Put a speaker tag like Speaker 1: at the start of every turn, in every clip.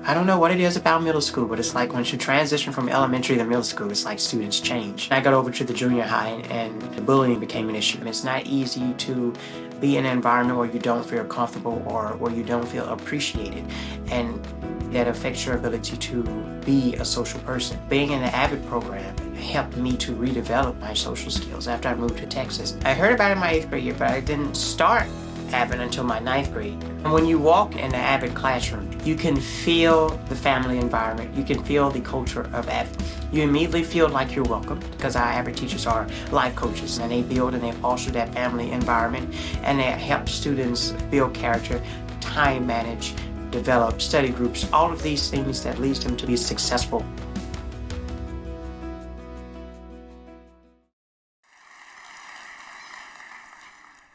Speaker 1: I don't know what it is about middle school, but it's like once you transition from elementary to middle school, it's like students change. I got over to the junior high and the bullying became an issue. It's not easy to be in an environment where you don't feel comfortable or where you don't feel appreciated. And that affects your ability to be a social person. Being in the AVID program helped me to redevelop my social skills after I moved to Texas. I heard about it in my 8th grade year, but I didn't start AVID until my 9th grade. And when you walk in the AVID classroom, you can feel the family environment. You can feel the culture of AVID. You immediately feel like you're welcome because our AVID teachers are life coaches and they build and they foster that family environment and they help students build character, time manage, develop study groups, all of these things that leads them to be successful.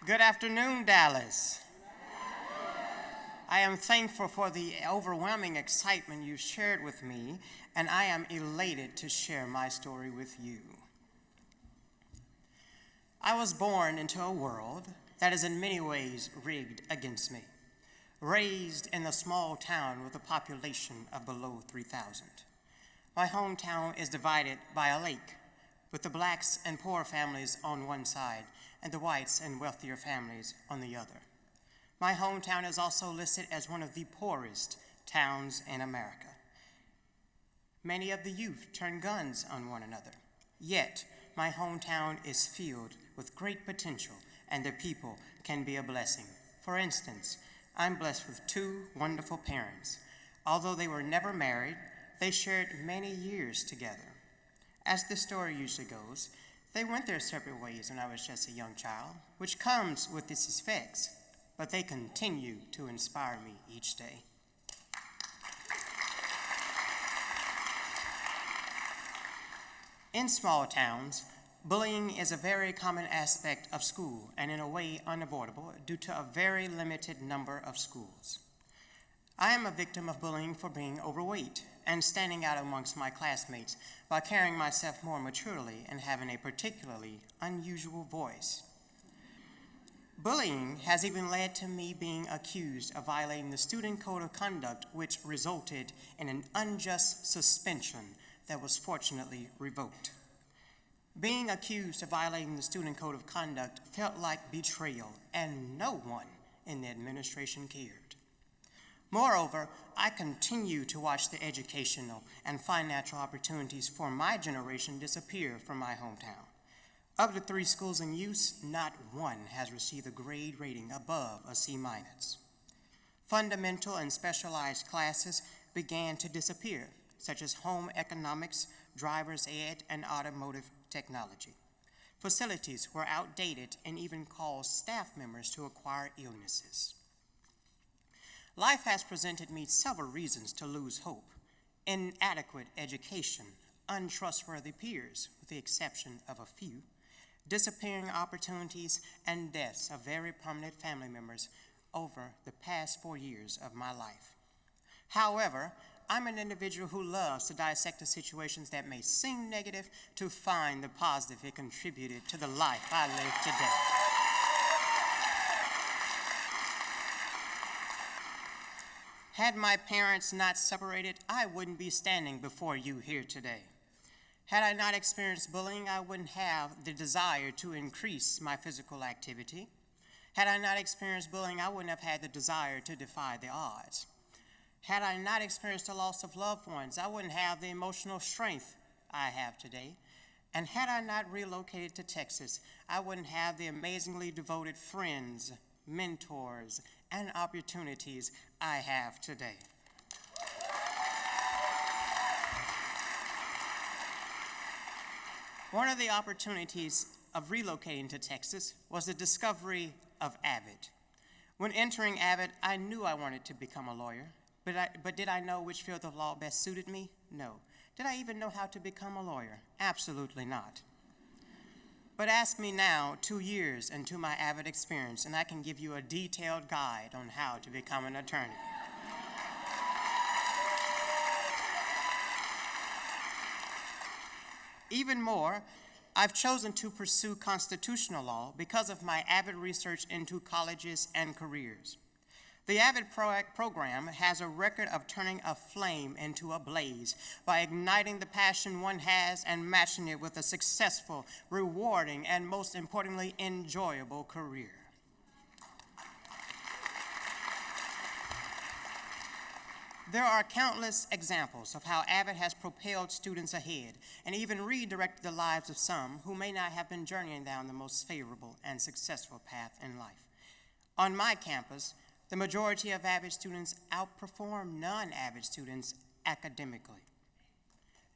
Speaker 2: Good afternoon, Dallas. I am thankful for the overwhelming excitement you shared with me, and I am elated to share my story with you. I was born into a world that is in many ways rigged against me. Raised in a small town with a population of below 3,000. My hometown is divided by a lake, with the blacks and poor families on one side and the whites and wealthier families on the other. My hometown is also listed as one of the poorest towns in America. Many of the youth turn guns on one another, yet my hometown is filled with great potential and the people can be a blessing. For instance, I'm blessed with 2 wonderful parents. Although they were never married, they shared many years together. As the story usually goes, they went their separate ways when I was just a young child, which comes with its effects, but they continue to inspire me each day. In small towns, bullying is a very common aspect of school and in a way unavoidable due to a very limited number of schools. I am a victim of bullying for being overweight and standing out amongst my classmates by carrying myself more maturely and having a particularly unusual voice. Bullying has even led to me being accused of violating the student code of conduct, which resulted in an unjust suspension that was fortunately revoked. Being accused of violating the student code of conduct felt like betrayal, and no one in the administration cared. Moreover, I continue to watch the educational and financial opportunities for my generation disappear from my hometown. Of the 3 schools in use, not one has received a grade rating above a C-. Fundamental and specialized classes began to disappear, such as home economics, driver's ed, and automotive technology. Facilities were outdated and even caused staff members to acquire illnesses. Life has presented me several reasons to lose hope: inadequate education, untrustworthy peers, with the exception of a few, disappearing opportunities, and deaths of very prominent family members over the past 4 years of my life. However, I'm an individual who loves to dissect the situations that may seem negative to find the positive it contributed to the life I live today. Had my parents not separated, I wouldn't be standing before you here today. Had I not experienced bullying, I wouldn't have the desire to increase my physical activity. Had I not experienced bullying, I wouldn't have had the desire to defy the odds. Had I not experienced the loss of loved ones, I wouldn't have the emotional strength I have today. And had I not relocated to Texas, I wouldn't have the amazingly devoted friends, mentors, and opportunities I have today. One of the opportunities of relocating to Texas was the discovery of AVID. When entering AVID, I knew I wanted to become a lawyer. But did I know which field of law best suited me? No. Did I even know how to become a lawyer? Absolutely not. But ask me now, 2 years into my AVID experience, and I can give you a detailed guide on how to become an attorney. Even more, I've chosen to pursue constitutional law because of my avid research into colleges and careers. The AVID program has a record of turning a flame into a blaze by igniting the passion one has and matching it with a successful, rewarding, and most importantly, enjoyable career. There are countless examples of how AVID has propelled students ahead and even redirected the lives of some who may not have been journeying down the most favorable and successful path in life. On my campus, the majority of AVID students outperform non-AVID students academically.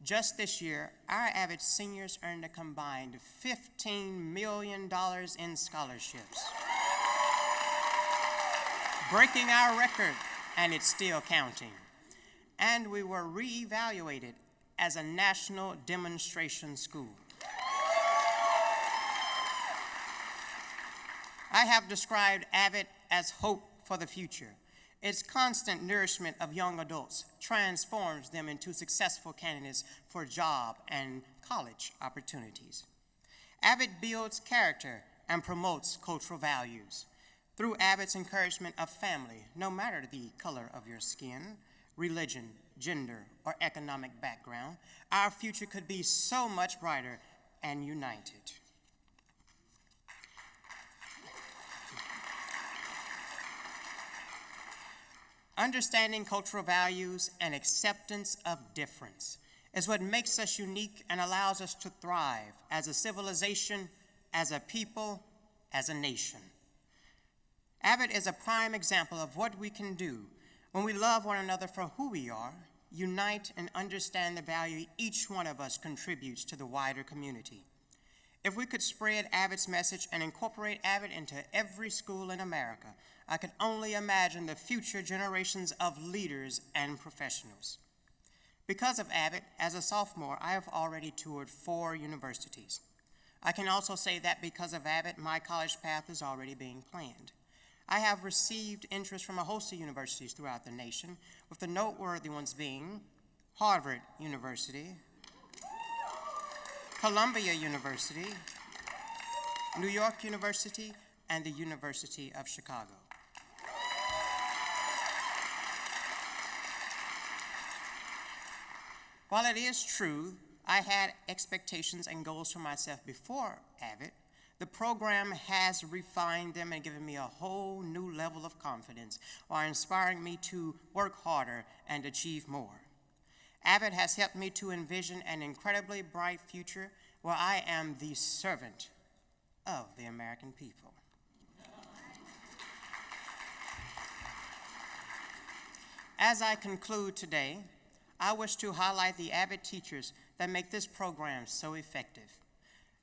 Speaker 2: Just this year, our AVID seniors earned a combined $15 million in scholarships, breaking our record, and it's still counting. And we were reevaluated as a national demonstration school. I have described AVID as hope for the future. Its constant nourishment of young adults transforms them into successful candidates for job and college opportunities. AVID builds character and promotes cultural values. Through AVID's encouragement of family, no matter the color of your skin, religion, gender, or economic background, our future could be so much brighter and united. Understanding cultural values and acceptance of difference is what makes us unique and allows us to thrive as a civilization, as a people, as a nation. AVID is a prime example of what we can do when we love one another for who we are, unite and understand the value each one of us contributes to the wider community. If we could spread AVID's message and incorporate AVID into every school in America, I could only imagine the future generations of leaders and professionals. Because of AVID, as a sophomore, I have already toured 4 universities. I can also say that because of AVID, my college path is already being planned. I have received interest from a host of universities throughout the nation, with the noteworthy ones being Harvard University, Columbia University, New York University, and the University of Chicago. While it is true I had expectations and goals for myself before AVID, the program has refined them and given me a whole new level of confidence while inspiring me to work harder and achieve more. AVID has helped me to envision an incredibly bright future where I am the servant of the American people. As I conclude today, I wish to highlight the AVID teachers that make this program so effective.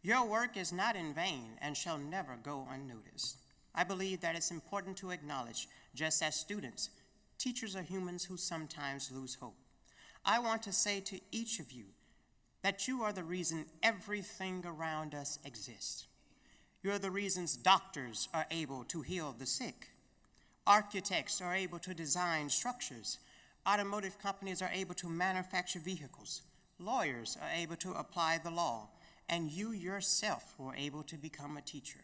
Speaker 2: Your work is not in vain and shall never go unnoticed. I believe that it's important to acknowledge, just as students, teachers are humans who sometimes lose hope. I want to say to each of you that you are the reason everything around us exists. You're the reasons doctors are able to heal the sick. Architects are able to design structures. Automotive companies are able to manufacture vehicles. Lawyers are able to apply the law. And you yourself were able to become a teacher.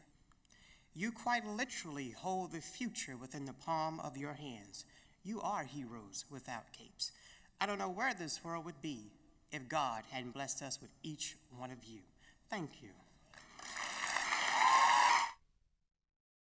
Speaker 2: You quite literally hold the future within the palm of your hands. You are heroes without capes. I don't know where this world would be if God hadn't blessed us with each one of you. Thank you.